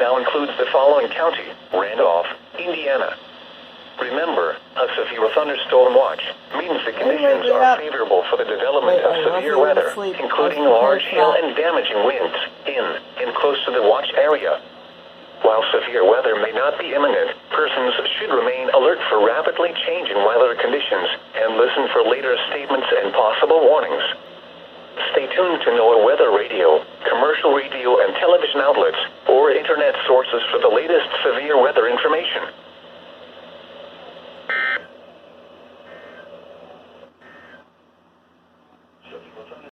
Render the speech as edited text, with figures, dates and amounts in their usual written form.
now includes the following county: Randolph, Indiana. Remember, a severe thunderstorm watch means the conditions are favorable for the development of severe weather, including large hail and damaging winds in and close to the watch area. While severe weather may not be imminent, persons should remain alert for rapidly changing weather conditions and listen for later statements and possible warnings. Stay tuned to NOAA weather radio, commercial radio and television outlets, or internet sources for the latest severe weather